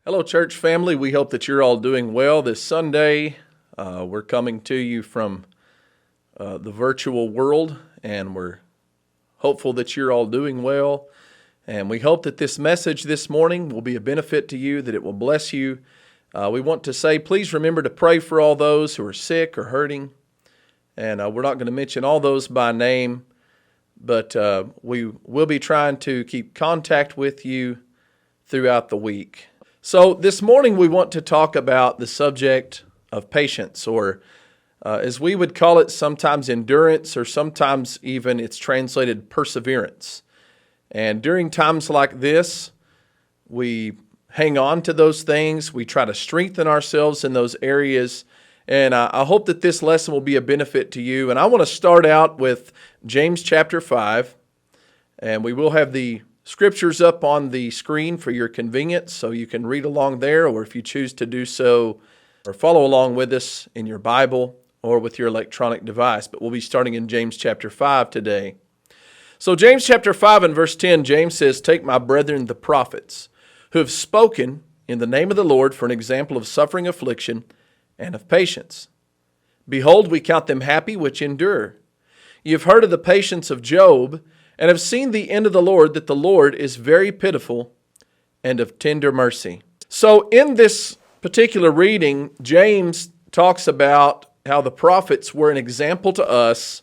Hello, church family. We hope that you're all doing well this Sunday. We're coming to you from the virtual world, and we're hopeful that you're all doing well. And we hope that this message this morning will be a benefit to you, that it will bless you. We want to say, please remember to pray for all those who are sick or hurting. And we're not going to mention all those by name, but we will be trying to keep contact with you throughout the week. So this morning we want to talk about the subject of patience, or as we would call it, sometimes endurance, or sometimes even it's translated perseverance. And during times like this, we hang on to those things. We try to strengthen ourselves in those areas. And I hope that this lesson will be a benefit to you. And I want to start out with James chapter 5. And we will have the scriptures up on the screen for your convenience, so you can read along there, or if you choose to do so, or follow along with us in your Bible or with your electronic device. But we'll be starting in James chapter 5 today. So James chapter 5 and verse 10, James says, "Take my brethren the prophets, who have spoken in the name of the Lord for an example of suffering, affliction, and of patience. Behold, we count them happy which endure. You have heard of the patience of Job, and have seen the end of the Lord, that the Lord is very pitiful and of tender mercy." So in this particular reading, James talks about how the prophets were an example to us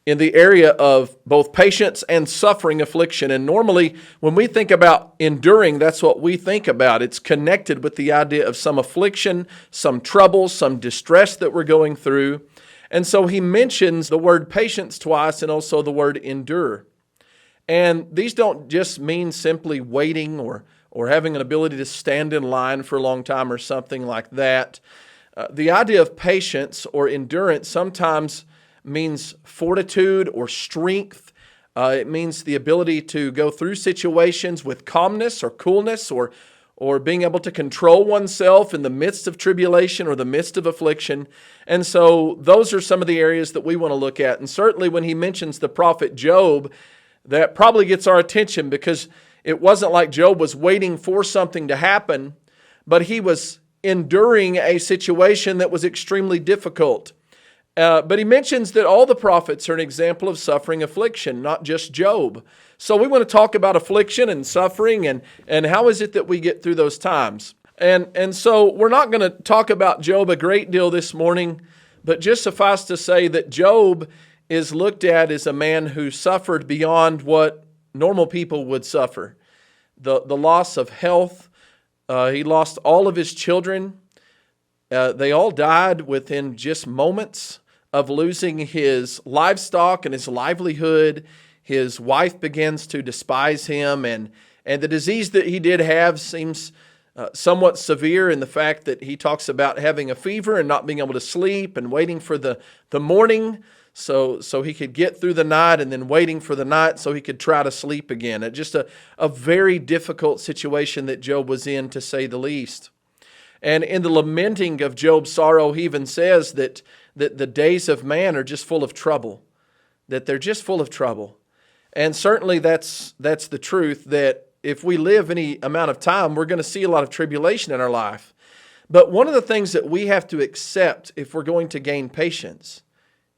in the area of both patience and suffering affliction. And normally, when we think about enduring, that's what we think about. It's connected with the idea of some affliction, some trouble, some distress that we're going through. And so he mentions the word patience twice and also the word endure. And these don't just mean simply waiting or having an ability to stand in line for a long time or something like that. The idea of patience or endurance sometimes means fortitude or strength. It means the ability to go through situations with calmness or coolness, or being able to control oneself in the midst of tribulation or the midst of affliction. And so those are some of the areas that we want to look at. And certainly when he mentions the prophet Job, that probably gets our attention, because it wasn't like Job was waiting for something to happen, but he was enduring a situation that was extremely difficult. But he mentions that all the prophets are an example of suffering affliction, not just Job. So we want to talk about affliction and suffering, and how is it that we get through those times. And so we're not going to talk about Job a great deal this morning, but just suffice to say that Job is looked at as a man who suffered beyond what normal people would suffer. The loss of health. He lost all of his children. They all died within just moments of losing his livestock and his livelihood. His wife begins to despise him, and the disease that he did have seems somewhat severe in the fact that he talks about having a fever and not being able to sleep and waiting for the morning so he could get through the night, and then waiting for the night so he could try to sleep again. It's just a very difficult situation that Job was in, to say the least. And in the lamenting of Job's sorrow, he even says that the days of man are just full of trouble, that they're just full of trouble. And certainly that's the truth, that if we live any amount of time, we're going to see a lot of tribulation in our life. But one of the things that we have to accept if we're going to gain patience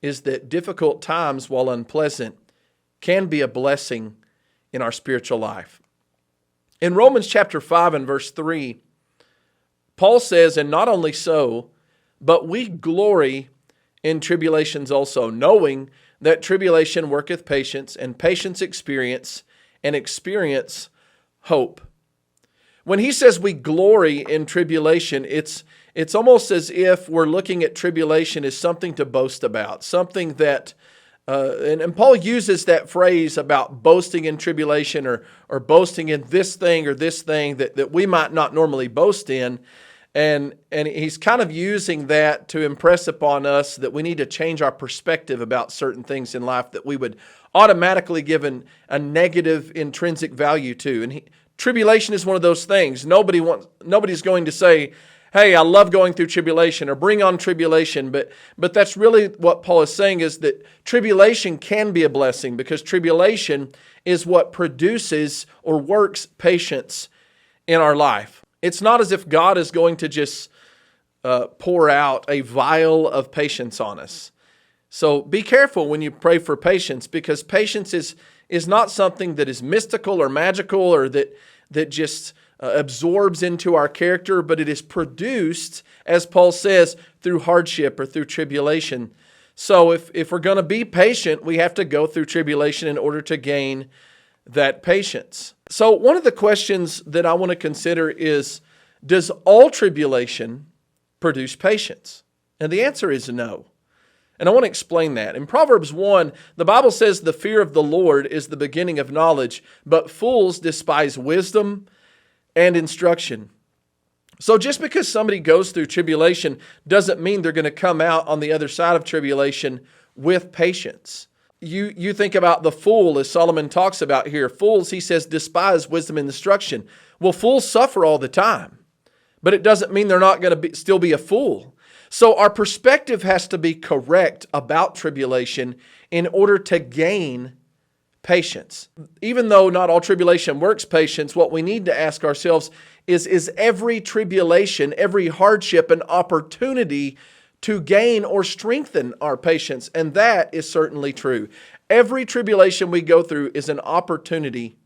is that difficult times, while unpleasant, can be a blessing in our spiritual life. In Romans chapter 5 and verse 3, Paul says, "And not only so, but we glory in tribulations also, knowing that tribulation worketh patience, and patience experience, and experience hope." When he says we glory in tribulation, it's almost as if we're looking at tribulation as something to boast about, something that, and Paul uses that phrase about boasting in tribulation, or boasting in this thing or this thing that we might not normally boast in. And he's kind of using that to impress upon us that we need to change our perspective about certain things in life that we would automatically give a negative intrinsic value to. And tribulation is one of those things. Nobody's going to say, "Hey, I love going through tribulation," or "bring on tribulation." But that's really what Paul is saying, is that tribulation can be a blessing, because tribulation is what produces or works patience in our life. It's not as if God is going to just pour out a vial of patience on us. So be careful when you pray for patience, because patience is not something that is mystical or magical or that just absorbs into our character, but it is produced, as Paul says, through hardship or through tribulation. So if we're going to be patient, we have to go through tribulation in order to gain that patience. So one of the questions that I want to consider is, does all tribulation produce patience? And the answer is no. And I want to explain that. In Proverbs 1, the Bible says the fear of the Lord is the beginning of knowledge, but fools despise wisdom and instruction. So just because somebody goes through tribulation doesn't mean they're going to come out on the other side of tribulation with patience. You think about the fool, as Solomon talks about here. Fools, he says, despise wisdom and instruction. Well, fools suffer all the time, but it doesn't mean they're not going to still be a fool. So our perspective has to be correct about tribulation in order to gain patience. Even though not all tribulation works patience, what we need to ask ourselves is every tribulation, every hardship an opportunity to gain or strengthen our patience? And that is certainly true. Every tribulation we go through is an opportunity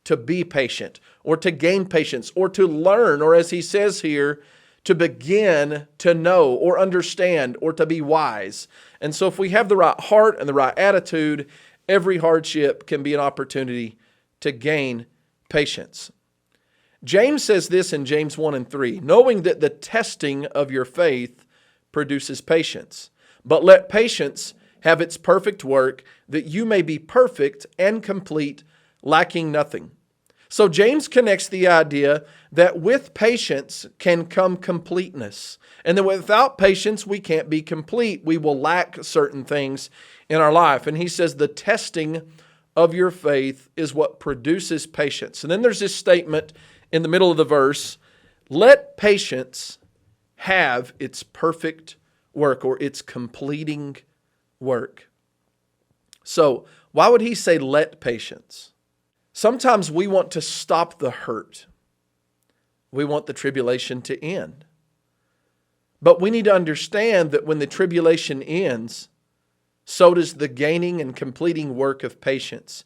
to be patient or to gain patience or to learn, or as he says here, to begin to know or understand or to be wise. And so if we have the right heart and the right attitude, every hardship can be an opportunity to gain patience. James says this in James 1 and 3, knowing that the testing of your faith produces patience. But let patience have its perfect work, that you may be perfect and complete, lacking nothing. So James connects the idea that with patience can come completeness. And that without patience, we can't be complete. We will lack certain things in our life. And he says the testing of your faith is what produces patience. And then there's this statement in the middle of the verse, let patience have its perfect work, or its completing work. So why would he say let patience? Sometimes we want to stop the hurt. We want the tribulation to end. But we need to understand that when the tribulation ends, so does the gaining and completing work of patience.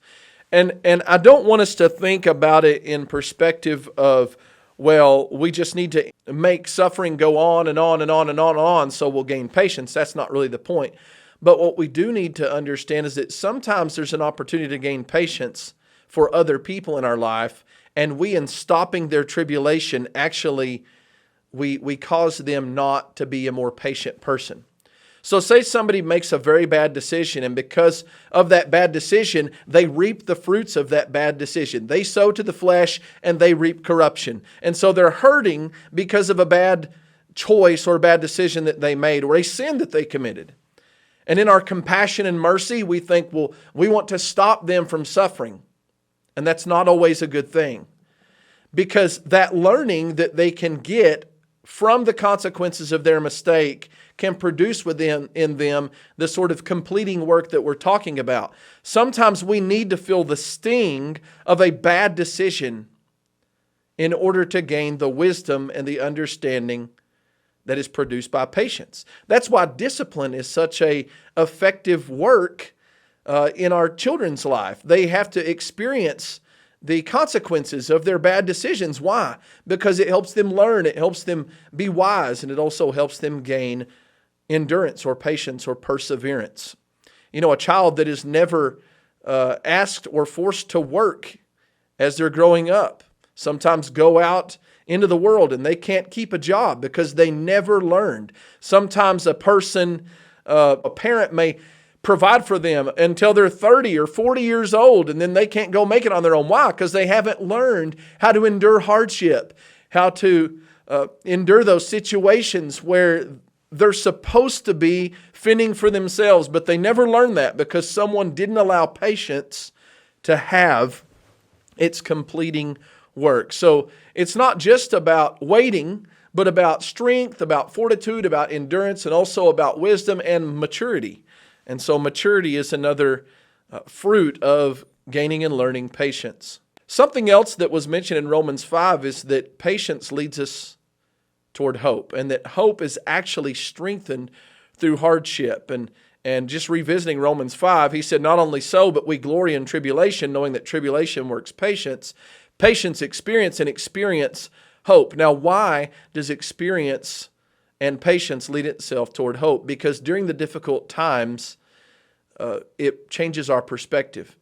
And I don't want us to think about it in perspective of, well, we just need to make suffering go on and on and on and on and on so we'll gain patience. That's not really the point. But what we do need to understand is that sometimes there's an opportunity to gain patience for other people in our life, and we, in stopping their tribulation, actually, we cause them not to be a more patient person. So say somebody makes a very bad decision, and because of that bad decision, they reap the fruits of that bad decision. They sow to the flesh, and they reap corruption. And so they're hurting because of a bad choice or a bad decision that they made, or a sin that they committed. And in our compassion and mercy, we think, well, we want to stop them from suffering. And that's not always a good thing, because that learning that they can get from the consequences of their mistake can produce within them the sort of completing work that we're talking about. Sometimes we need to feel the sting of a bad decision in order to gain the wisdom and the understanding that is produced by patience. That's why discipline is such an effective work in our children's life. They have to experience the consequences of their bad decisions. Why? Because it helps them learn, it helps them be wise, and it also helps them gain endurance or patience or perseverance. You know, a child that is never asked or forced to work as they're growing up sometimes go out into the world and they can't keep a job because they never learned. Sometimes a parent may provide for them until they're 30 or 40 years old, and then they can't go make it on their own. Why? Because they haven't learned how to endure hardship, how to endure those situations where they're supposed to be fending for themselves, but they never learned that because someone didn't allow patience to have its completing work. So it's not just about waiting, but about strength, about fortitude, about endurance, and also about wisdom and maturity. And so maturity is another fruit of gaining and learning patience. Something else that was mentioned in Romans 5 is that patience leads us toward hope, and that hope is actually strengthened through hardship. And just revisiting Romans 5, he said, not only so, but we glory in tribulation, knowing that tribulation works patience, patience experience, and experience hope. Now, why does experience and patience lead itself toward hope? Because during the difficult times, it changes our perspective.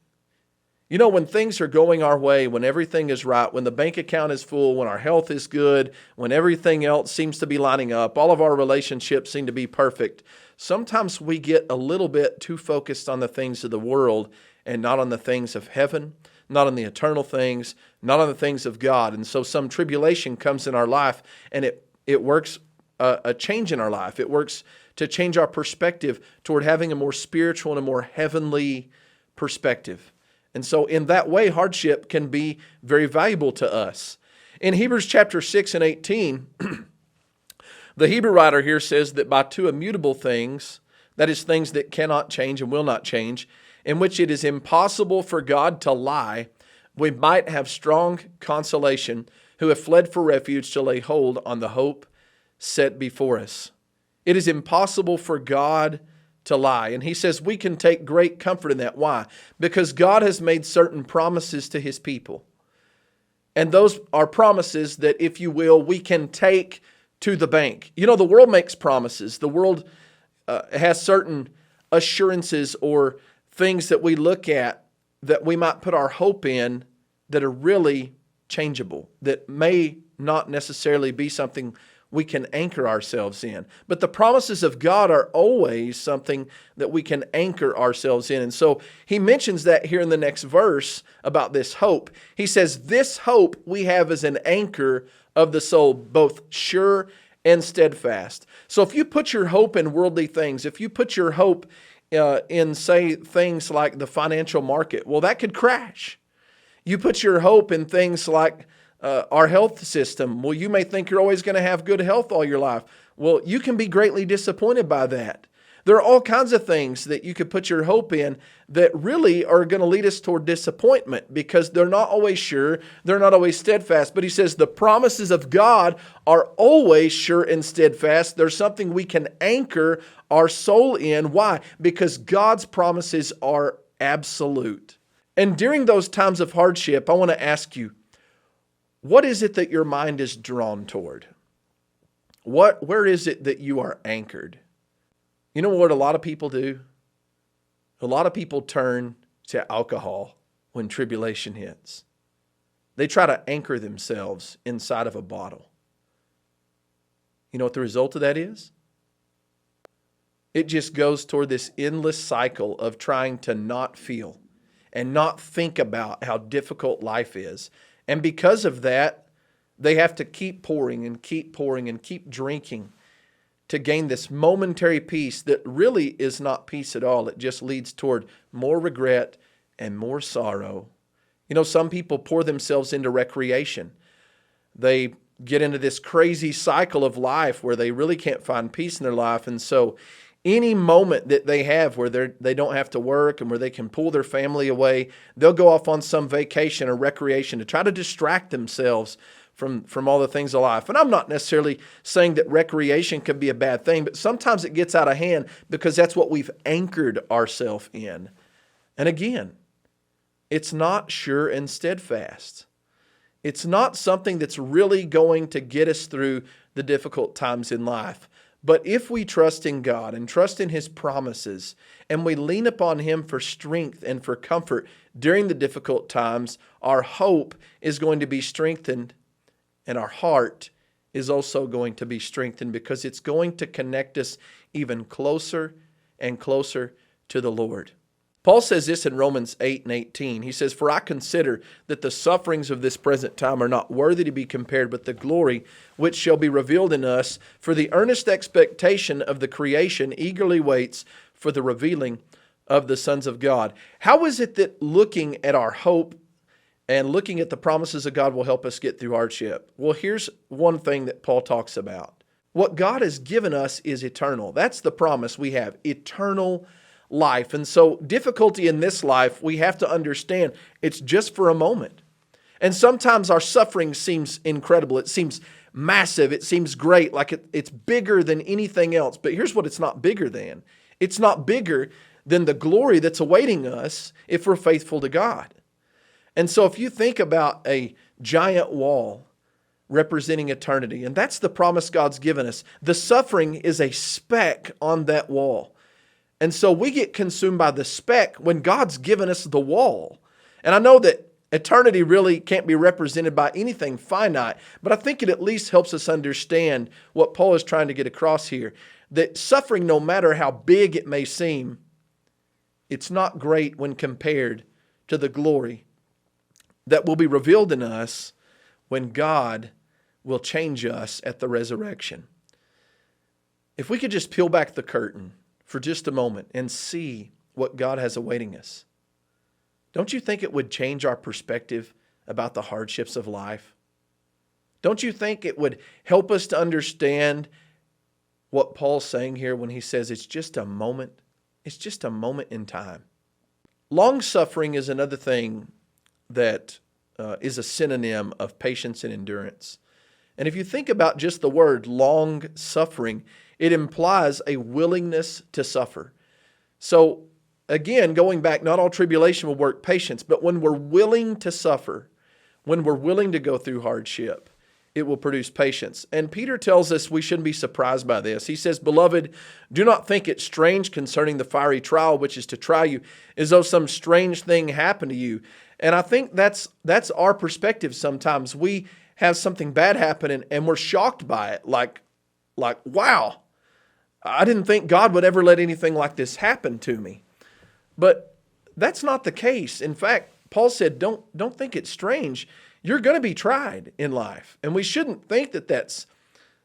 You know, when things are going our way, when everything is right, when the bank account is full, when our health is good, when everything else seems to be lining up, all of our relationships seem to be perfect, sometimes we get a little bit too focused on the things of the world and not on the things of heaven, not on the eternal things, not on the things of God. And so some tribulation comes in our life, and it works a change in our life. It works to change our perspective toward having a more spiritual and a more heavenly perspective. And so in that way, hardship can be very valuable to us. In Hebrews chapter 6 and 18, the Hebrew writer here says that by two immutable things, that is, things that cannot change and will not change, in which it is impossible for God to lie, we might have strong consolation, who have fled for refuge to lay hold on the hope set before us. It is impossible for God to lie. And he says we can take great comfort in that. Why? Because God has made certain promises to his people. And those are promises that, if you will, we can take to the bank. You know, the world makes promises. The world has certain assurances or things that we look at that we might put our hope in that are really changeable, that may not necessarily be something we can anchor ourselves in. But the promises of God are always something that we can anchor ourselves in. And so he mentions that here in the next verse about this hope. He says, this hope we have as an anchor of the soul, both sure and steadfast. So if you put your hope in worldly things, if you put your hope in, say, things like the financial market, well, that could crash. You put your hope in things like our health system. Well, you may think you're always going to have good health all your life. Well, you can be greatly disappointed by that. There are all kinds of things that you could put your hope in that really are going to lead us toward disappointment because they're not always sure, they're not always steadfast. But he says the promises of God are always sure and steadfast. There's something we can anchor our soul in. Why? Because God's promises are absolute. And during those times of hardship, I want to ask you, what is it that your mind is drawn toward? Where is it that you are anchored? You know what a lot of people do? A lot of people turn to alcohol when tribulation hits. They try to anchor themselves inside of a bottle. You know what the result of that is? It just goes toward this endless cycle of trying to not feel and not think about how difficult life is. And because of that, they have to keep pouring and keep pouring and keep drinking to gain this momentary peace that really is not peace at all. It just leads toward more regret and more sorrow. You know, some people pour themselves into recreation. They get into this crazy cycle of life where they really can't find peace in their life. And so any moment that they have where they don't have to work and where they can pull their family away, they'll go off on some vacation or recreation to try to distract themselves from all the things of life. And I'm not necessarily saying that recreation can be a bad thing, but sometimes it gets out of hand because that's what we've anchored ourselves in. And again, it's not sure and steadfast. It's not something that's really going to get us through the difficult times in life. But if we trust in God and trust in His promises, and we lean upon Him for strength and for comfort during the difficult times, our hope is going to be strengthened, and our heart is also going to be strengthened because it's going to connect us even closer and closer to the Lord. Paul says this in Romans 8 and 18. He says, "For I consider that the sufferings of this present time are not worthy to be compared with the glory which shall be revealed in us. For the earnest expectation of the creation eagerly waits for the revealing of the sons of God." How is it that looking at our hope and looking at the promises of God will help us get through hardship? Well, here's one thing that Paul talks about. What God has given us is eternal. That's the promise we have, eternal life. And so difficulty in this life, we have to understand it's just for a moment. And sometimes our suffering seems incredible. It seems massive. It seems great, like it's bigger than anything else. But here's what it's not bigger than. It's not bigger than the glory that's awaiting us if we're faithful to God. And so if you think about a giant wall representing eternity, and that's the promise God's given us, the suffering is a speck on that wall. And so we get consumed by the speck when God's given us the wall. And I know that eternity really can't be represented by anything finite, but I think it at least helps us understand what Paul is trying to get across here. That suffering, no matter how big it may seem, it's not great when compared to the glory that will be revealed in us when God will change us at the resurrection. If we could just peel back the curtain for just a moment and see what God has awaiting us, don't you think it would change our perspective about the hardships of life? Don't you think it would help us to understand what Paul's saying here when he says it's just a moment? It's just a moment in time. Long suffering is another thing that is a synonym of patience and endurance. And if you think about just the word long suffering, it implies a willingness to suffer. So again, going back, not all tribulation will work patience, but when we're willing to suffer, when we're willing to go through hardship, it will produce patience. And Peter tells us we shouldn't be surprised by this. He says, "Beloved, do not think it strange concerning the fiery trial which is to try you, as though some strange thing happened to you." And I think that's our perspective sometimes. We have something bad happen and we're shocked by it. Like, wow, I didn't think God would ever let anything like this happen to me. But that's not the case. In fact, Paul said, don't think it's strange. You're going to be tried in life. And we shouldn't think that that's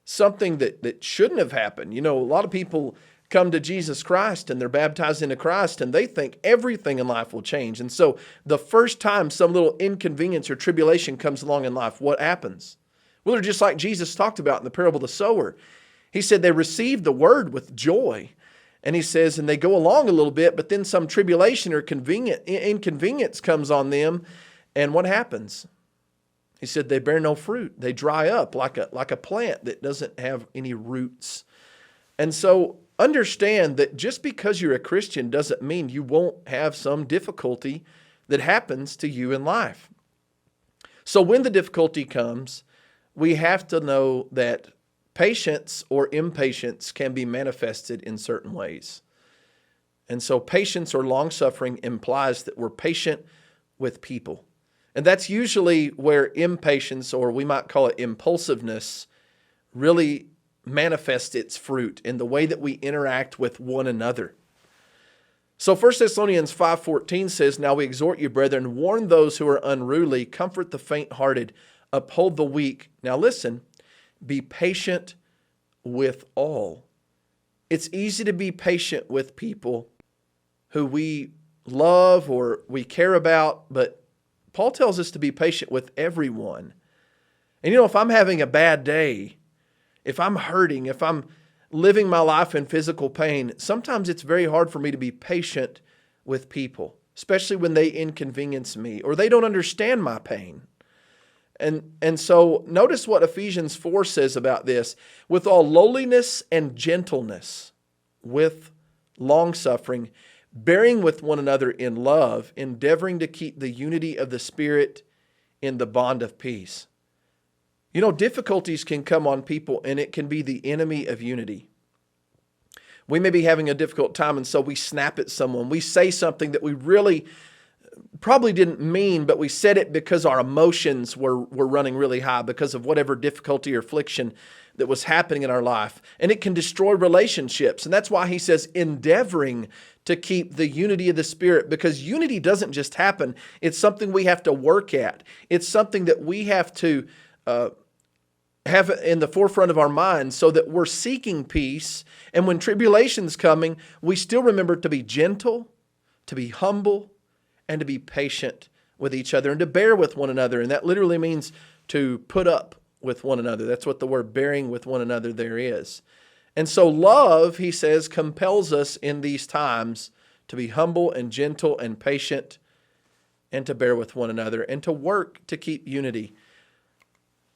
something that shouldn't have happened. You know, a lot of people come to Jesus Christ and they're baptized into Christ and they think everything in life will change. And so the first time some little inconvenience or tribulation comes along in life, what happens? Well, they're just like Jesus talked about in the parable of the sower. He said they received the word with joy. And he says, and they go along a little bit, but then some tribulation or inconvenience comes on them. And what happens? He said they bear no fruit. They dry up like a plant that doesn't have any roots. And so understand that just because you're a Christian doesn't mean you won't have some difficulty that happens to you in life. So when the difficulty comes, we have to know that patience or impatience can be manifested in certain ways. And so patience or long-suffering implies that we're patient with people. And that's usually where impatience, or we might call it impulsiveness, really manifests its fruit in the way that we interact with one another. So 1 Thessalonians 5:14 says, "Now we exhort you, brethren, warn those who are unruly, comfort the faint-hearted, uphold the weak." Now listen, be patient with all. It's easy to be patient with people who we love or we care about, but Paul tells us to be patient with everyone. And you know, if I'm having a bad day, if I'm hurting, if I'm living my life in physical pain, sometimes it's very hard for me to be patient with people, especially when they inconvenience me or they don't understand my pain. And so notice what Ephesians 4 says about this. "With all lowliness and gentleness, with long-suffering, bearing with one another in love, endeavoring to keep the unity of the Spirit in the bond of peace." You know, difficulties can come on people and it can be the enemy of unity. We may be having a difficult time and so we snap at someone. We say something that we really probably didn't mean, but we said it because our emotions were running really high because of whatever difficulty or affliction that was happening in our life. And it can destroy relationships. And that's why he says endeavoring to keep the unity of the Spirit, because unity doesn't just happen. It's something we have to work at. It's something that we have to have in the forefront of our minds so that we're seeking peace. And when tribulation's coming, we still remember to be gentle, to be humble, and to be patient with each other and to bear with one another. And that literally means to put up with one another. That's what the word bearing with one another there is. And so love, he says, compels us in these times to be humble and gentle and patient and to bear with one another and to work to keep unity.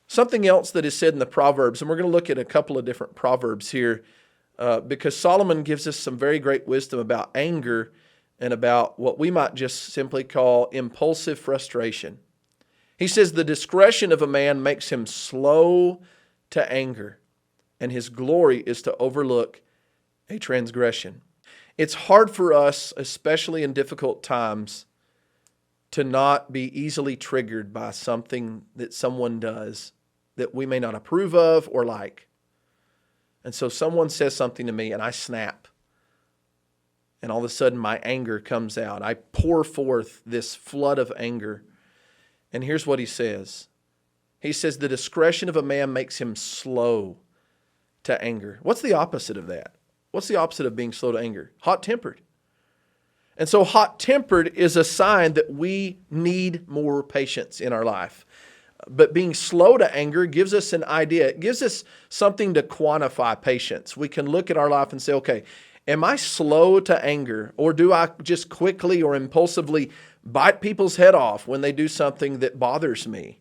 Something else that is said in the Proverbs, and we're going to look at a couple of different Proverbs here, because Solomon gives us some very great wisdom about anger and about what we might just simply call impulsive frustration. He says, the discretion of a man makes him slow to anger, and his glory is to overlook a transgression. It's hard for us, especially in difficult times, to not be easily triggered by something that someone does that we may not approve of or like. And so someone says something to me and I snap. And all of a sudden my anger comes out. I pour forth this flood of anger. And here's what he says. He says, the discretion of a man makes him slow to anger. What's the opposite of that? What's the opposite of being slow to anger? Hot-tempered. And so hot-tempered is a sign that we need more patience in our life. But being slow to anger gives us an idea. It gives us something to quantify patience. We can look at our life and say, okay, am I slow to anger? Or do I just quickly or impulsively bite people's head off when they do something that bothers me?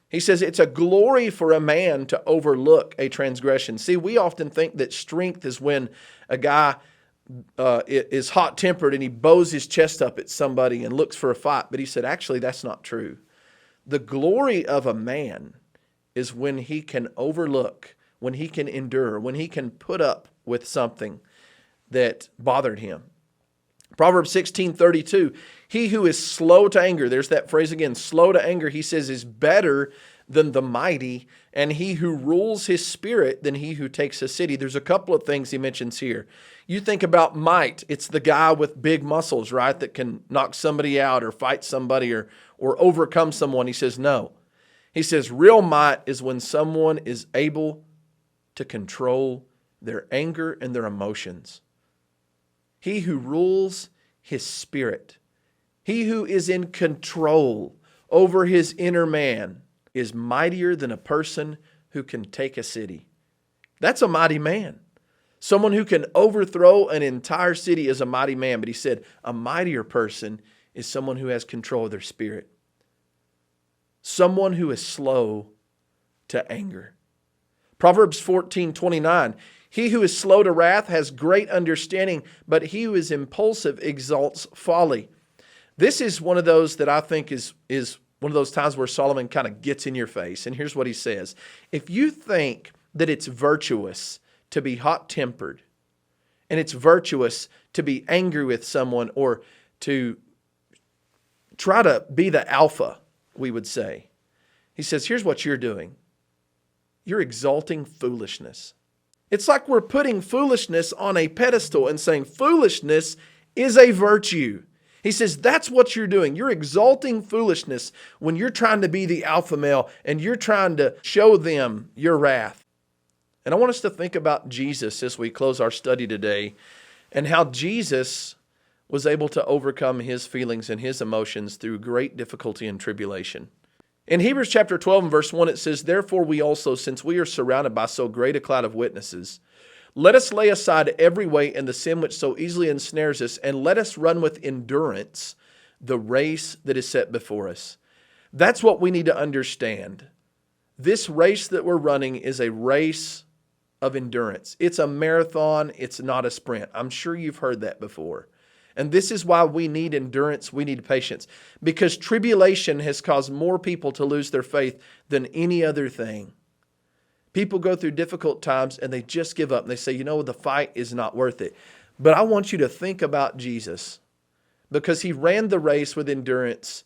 He says it's a glory for a man to overlook a transgression. See, we often think that strength is when a guy is hot-tempered and he bows his chest up at somebody and looks for a fight. But he said, actually, that's not true. The glory of a man is when he can overlook, when he can endure, when he can put up with something that bothered him. Proverbs 16:32, he who is slow to anger, there's that phrase again, slow to anger, he says, is better than the mighty, and he who rules his spirit than he who takes a city. There's a couple of things he mentions here. You think about might, it's the guy with big muscles, right, that can knock somebody out or fight somebody or overcome someone. He says, no. He says, real might is when someone is able to control their anger and their emotions. He who rules his spirit, he who is in control over his inner man, is mightier than a person who can take a city. That's a mighty man. Someone who can overthrow an entire city is a mighty man. But he said a mightier person is someone who has control of their spirit. Someone who is slow to anger. Proverbs 14:29. He who is slow to wrath has great understanding, but he who is impulsive exalts folly. This is one of those that I think is one of those times where Solomon kind of gets in your face. And here's what he says. If you think that it's virtuous to be hot-tempered, and it's virtuous to be angry with someone or to try to be the alpha, we would say. He says, here's what you're doing. You're exalting foolishness. It's like we're putting foolishness on a pedestal and saying foolishness is a virtue. He says that's what you're doing. You're exalting foolishness when you're trying to be the alpha male and you're trying to show them your wrath. And I want us to think about Jesus as we close our study today and how Jesus was able to overcome his feelings and his emotions through great difficulty and tribulation. In Hebrews chapter 12 and verse 1, it says, therefore we also, since we are surrounded by so great a cloud of witnesses, let us lay aside every weight and the sin which so easily ensnares us, and let us run with endurance the race that is set before us. That's what we need to understand. This race that we're running is a race of endurance. It's a marathon. It's not a sprint. I'm sure you've heard that before. And this is why we need endurance, we need patience. Because tribulation has caused more people to lose their faith than any other thing. People go through difficult times and they just give up. And they say, you know, the fight is not worth it. But I want you to think about Jesus. Because he ran the race with endurance.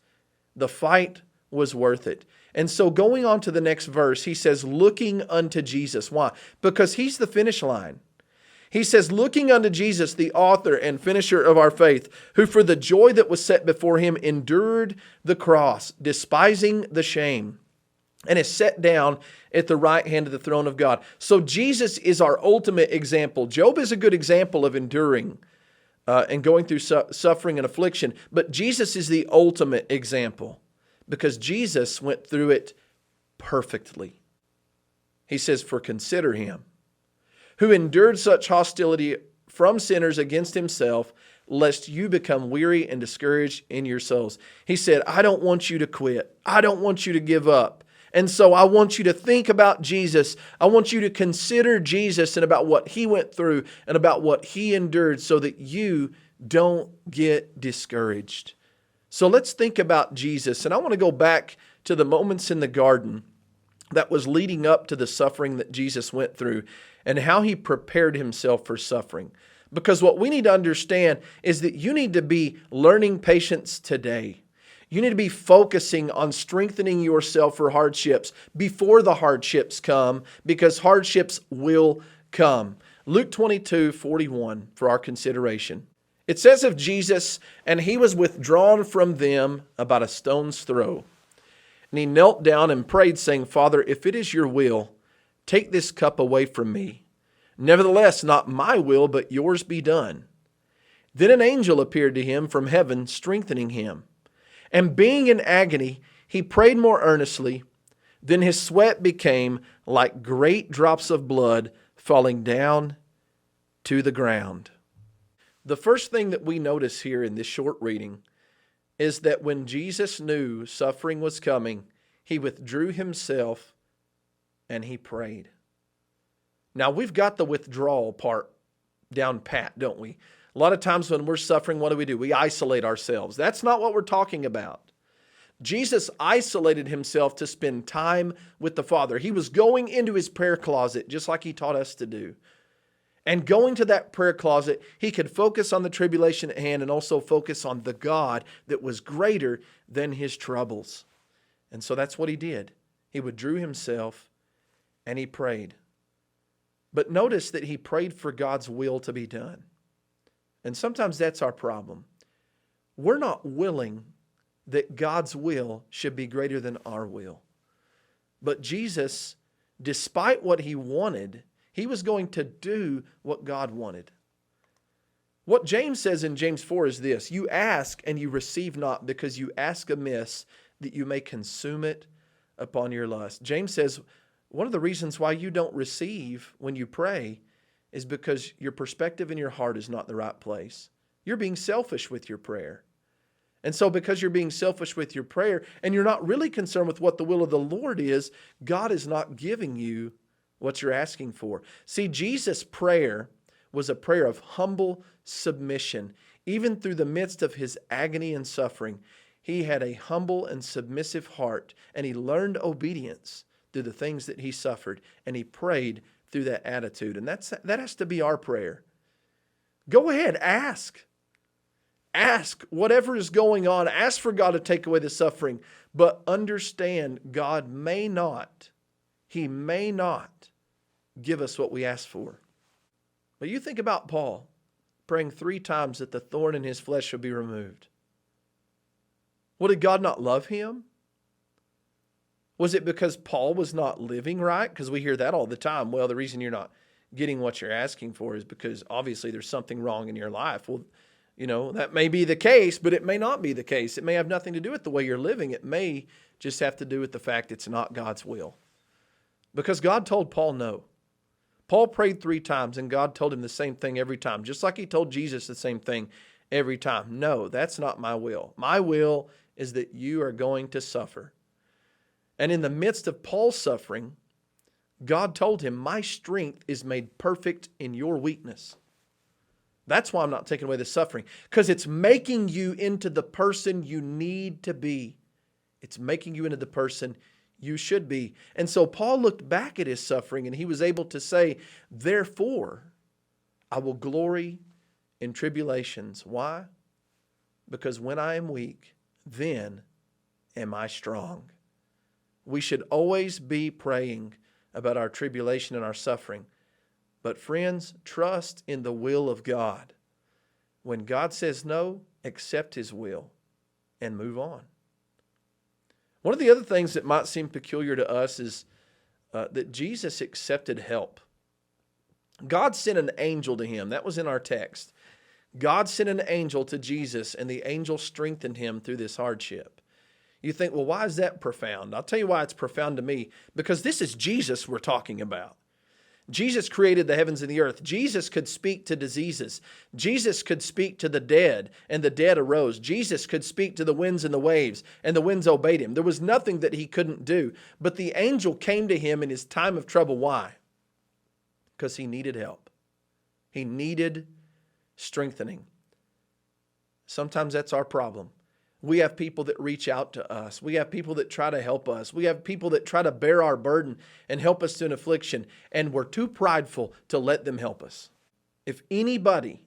The fight was worth it. And so going on to the next verse, he says, looking unto Jesus. Why? Because he's the finish line. He says, looking unto Jesus, the author and finisher of our faith, who for the joy that was set before him endured the cross, despising the shame, and is set down at the right hand of the throne of God. So Jesus is our ultimate example. Job is a good example of enduring and going through suffering and affliction. But Jesus is the ultimate example because Jesus went through it perfectly. He says, for consider him, who endured such hostility from sinners against himself, lest you become weary and discouraged in your souls. He said, I don't want you to quit. I don't want you to give up. And so I want you to think about Jesus. I want you to consider Jesus and about what he went through and about what he endured so that you don't get discouraged. So let's think about Jesus. And I want to go back to the moments in the garden that was leading up to the suffering that Jesus went through and how he prepared himself for suffering. Because what we need to understand is that you need to be learning patience today. You need to be focusing on strengthening yourself for hardships before the hardships come, because hardships will come. Luke 22:41 for our consideration. It says of Jesus, and he was withdrawn from them about a stone's throw. And he knelt down and prayed, saying, Father, if it is your will, take this cup away from me. Nevertheless, not my will, but yours be done. Then an angel appeared to him from heaven, strengthening him. And being in agony, he prayed more earnestly. Then his sweat became like great drops of blood falling down to the ground. The first thing that we notice here in this short reading is that when Jesus knew suffering was coming, he withdrew himself and he prayed. Now, we've got the withdrawal part down pat, don't we? A lot of times when we're suffering, what do? We isolate ourselves. That's not what we're talking about. Jesus isolated himself to spend time with the Father. He was going into his prayer closet, just like he taught us to do. And going to that prayer closet, he could focus on the tribulation at hand and also focus on the God that was greater than his troubles. And so that's what he did. He withdrew himself and he prayed. But notice that he prayed for God's will to be done. And sometimes that's our problem. We're not willing that God's will should be greater than our will. But Jesus, despite what he wanted, he was going to do what God wanted. What James says in James 4 is this: you ask and you receive not, because you ask amiss, that you may consume it upon your lust. James says one of the reasons why you don't receive when you pray is because your perspective in your heart is not in the right place. You're being selfish with your prayer. And so because you're being selfish with your prayer and you're not really concerned with what the will of the Lord is, God is not giving you what you're asking for. See, Jesus' prayer was a prayer of humble submission. Even through the midst of his agony and suffering, he had a humble and submissive heart, and he learned obedience through the things that he suffered, and he prayed through that attitude. And that has to be our prayer. Go ahead, ask. Ask whatever is going on. Ask for God to take away the suffering. But understand, God may not, he may not give us what we ask for. But you think about Paul praying 3 times that the thorn in his flesh would be removed. Well, did God not love him? Was it because Paul was not living right? Because we hear that all the time. Well, the reason you're not getting what you're asking for is because obviously there's something wrong in your life. Well, you know, that may be the case, but it may not be the case. It may have nothing to do with the way you're living. It may just have to do with the fact it's not God's will. Because God told Paul no. Paul prayed 3 times and God told him the same thing every time, just like he told Jesus the same thing every time. No, that's not my will. My will is that you are going to suffer. And in the midst of Paul's suffering, God told him, my strength is made perfect in your weakness. That's why I'm not taking away the suffering, because it's making you into the person you need to be. It's making you into the person you should be. And so Paul looked back at his suffering and he was able to say, therefore, I will glory in tribulations. Why? Because when I am weak, then am I strong. We should always be praying about our tribulation and our suffering. But friends, trust in the will of God. When God says no, accept his will and move on. One of the other things that might seem peculiar to us is that Jesus accepted help. God sent an angel to him. That was in our text. God sent an angel to Jesus, and the angel strengthened him through this hardship. You think, well, why is that profound? I'll tell you why it's profound to me. Because this is Jesus we're talking about. Jesus created the heavens and the earth. Jesus could speak to diseases. Jesus could speak to the dead, and the dead arose. Jesus could speak to the winds and the waves, and the winds obeyed him. There was nothing that he couldn't do. But the angel came to him in his time of trouble. Why? Because he needed help. He needed strengthening. Sometimes that's our problem. We have people that reach out to us. We have people that try to help us. We have people that try to bear our burden and help us through an affliction, and we're too prideful to let them help us. If anybody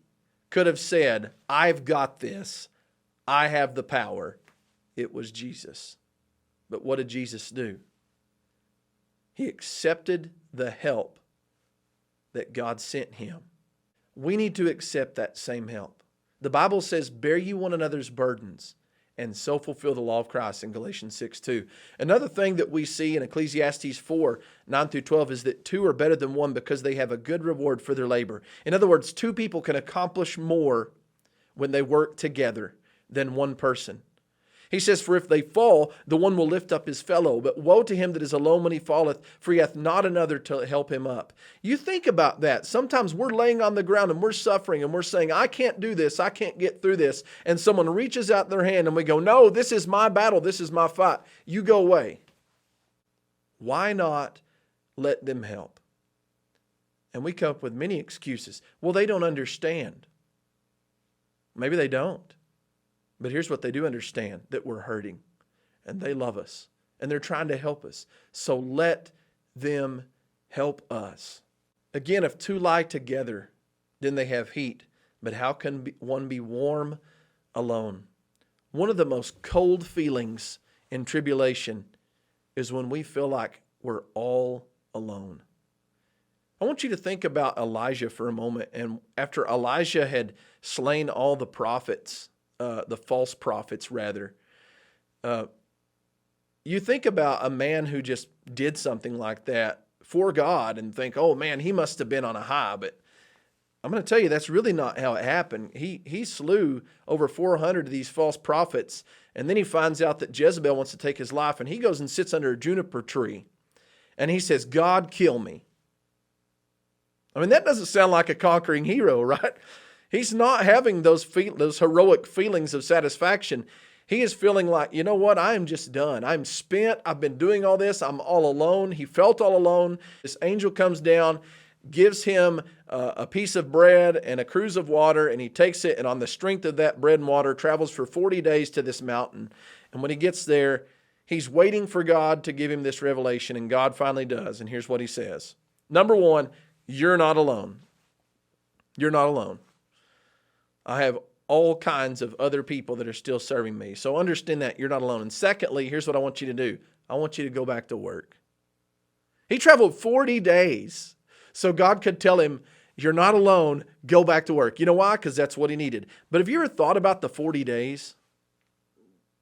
could have said, I've got this, I have the power, it was Jesus. But what did Jesus do? He accepted the help that God sent him. We need to accept that same help. The Bible says, bear ye one another's burdens, and so fulfill the law of Christ in Galatians 6:2. Another thing that we see in Ecclesiastes 4:9-12 is that two are better than one because they have a good reward for their labor. In other words, two people can accomplish more when they work together than one person. He says, for if they fall, the one will lift up his fellow. But woe to him that is alone when he falleth, for he hath not another to help him up. You think about that. Sometimes we're laying on the ground and we're suffering and we're saying, I can't do this. I can't get through this. And someone reaches out their hand and we go, no, this is my battle. This is my fight. You go away. Why not let them help? And we come up with many excuses. Well, they don't understand. Maybe they don't. But here's what they do understand, that we're hurting and they love us and they're trying to help us. So let them help us. Again, if two lie together, then they have heat. But how can one be warm alone? One of the most cold feelings in tribulation is when we feel like we're all alone. I want you to think about Elijah for a moment. And after Elijah had slain all the prophets, the false prophets rather, you think about a man who just did something like that for God and think, oh man, he must have been on a high. But I'm going to tell you, that's really not how it happened. He slew over 400 of these false prophets, and then he finds out that Jezebel wants to take his life, and he goes and sits under a juniper tree, and he says, God, kill me. I mean, that doesn't sound like a conquering hero, right? He's not having those heroic feelings of satisfaction. He is feeling like, you know what? I am just done. I'm spent. I've been doing all this. I'm all alone. He felt all alone. This angel comes down, gives him a piece of bread and a cruse of water, and he takes it, and on the strength of that bread and water, travels for 40 days to this mountain. And when he gets there, he's waiting for God to give him this revelation, and God finally does. And here's what he says. Number one, you're not alone. You're not alone. I have all kinds of other people that are still serving me. So understand that you're not alone. And secondly, here's what I want you to do. I want you to go back to work. He traveled 40 days. So God could tell him, you're not alone, go back to work. You know why? Because that's what he needed. But have you ever thought about the 40 days?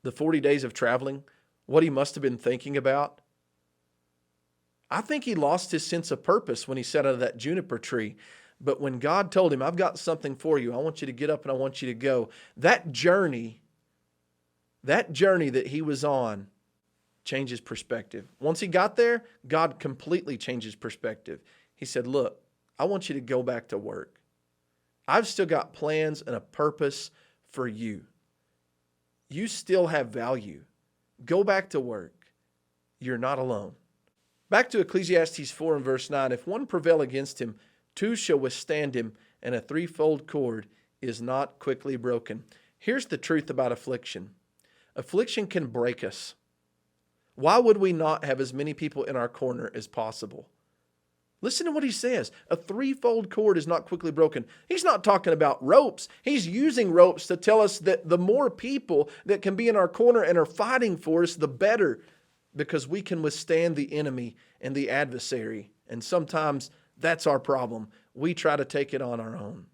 The 40 days of traveling? What he must have been thinking about? I think he lost his sense of purpose when he sat under that juniper tree. But when God told him, I've got something for you, I want you to get up and I want you to go. That journey that he was on changed his perspective. Once he got there, God completely changed his perspective. He said, look, I want you to go back to work. I've still got plans and a purpose for you. You still have value. Go back to work. You're not alone. Back to Ecclesiastes 4 and verse 9. If one prevail against him, two shall withstand him, and a threefold cord is not quickly broken. Here's the truth about affliction. Affliction can break us. Why would we not have as many people in our corner as possible? Listen to what he says. A threefold cord is not quickly broken. He's not talking about ropes. He's using ropes to tell us that the more people that can be in our corner and are fighting for us, the better, because we can withstand the enemy and the adversary. And sometimes that's our problem. We try to take it on our own.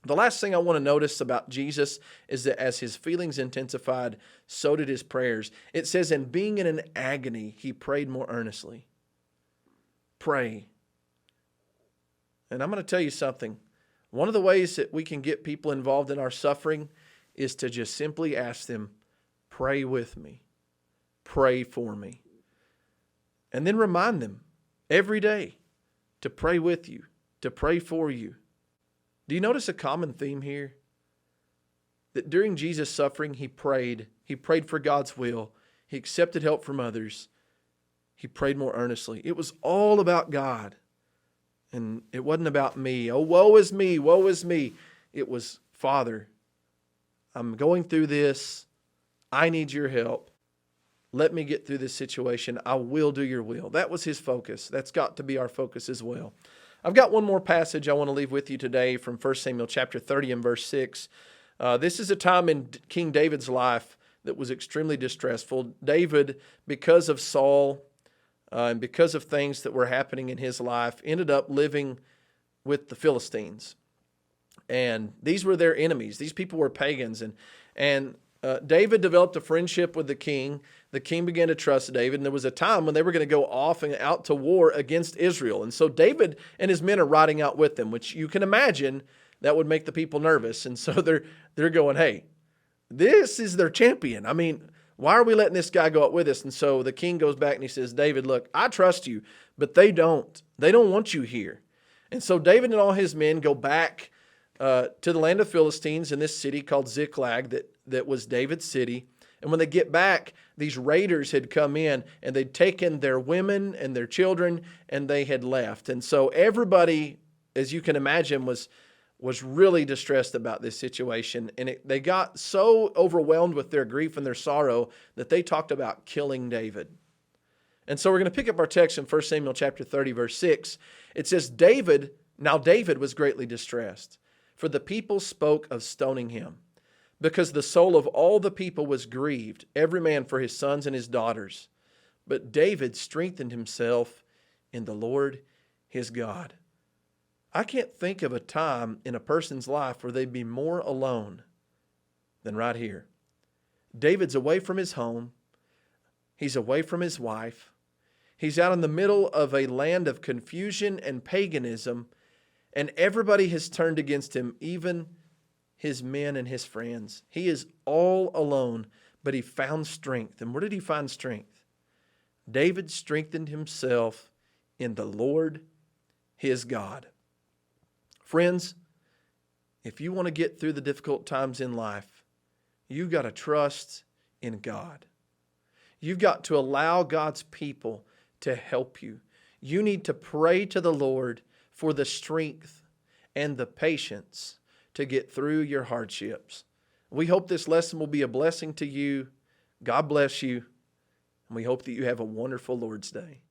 The last thing I want to notice about Jesus is that as his feelings intensified, so did his prayers. It says, in being in an agony, he prayed more earnestly. Pray. And I'm going to tell you something. One of the ways that we can get people involved in our suffering is to just simply ask them, pray with me. Pray for me. And then remind them every day. to pray with you, to pray for you. Do you notice a common theme here? That during Jesus' suffering, he prayed. He prayed for God's will. He accepted help from others. He prayed more earnestly. It was all about God. And it wasn't about me. Oh, woe is me, woe is me. It was, Father, I'm going through this. I need your help. Let me get through this situation. I will do your will. That was his focus. That's got to be our focus as well. I've got one more passage I want to leave with you today from 1 Samuel chapter 30 and verse 6. This is a time in King David's life that was extremely distressful. David, because of Saul and because of things that were happening in his life, ended up living with the Philistines. And these were their enemies. These people were pagans. And David developed a friendship with the king. The king began to trust David. And there was a time when they were going to go off and out to war against Israel. And so David and his men are riding out with them, which you can imagine that would make the people nervous. And so they're going, hey, this is their champion. I mean, why are we letting this guy go out with us? And so the king goes back and he says, David, look, I trust you, but they don't. They don't want you here. And so David and all his men go back to the land of Philistines in this city called Ziklag that was David's city. And when they get back, these raiders had come in and they'd taken their women and their children and they had left. And so everybody, as you can imagine, was really distressed about this situation. And they got so overwhelmed with their grief and their sorrow that they talked about killing David. And so we're going to pick up our text in 1 Samuel chapter 30, verse 6. It says, Now David was greatly distressed, for the people spoke of stoning him, because the soul of all the people was grieved, every man for his sons and his daughters. But David strengthened himself in the Lord his God. I can't think of a time in a person's life where they'd be more alone than right here. David's away from his home. He's away from his wife. He's out in the middle of a land of confusion and paganism, and everybody has turned against him, even his men and his friends. He is all alone, but he found strength. And where did he find strength? David strengthened himself in the Lord his God. Friends, if you want to get through the difficult times in life, you've got to trust in God. You've got to allow God's people to help you. You need to pray to the Lord for the strength and the patience to get through your hardships. We hope this lesson will be a blessing to you. God bless you. And we hope that you have a wonderful Lord's Day.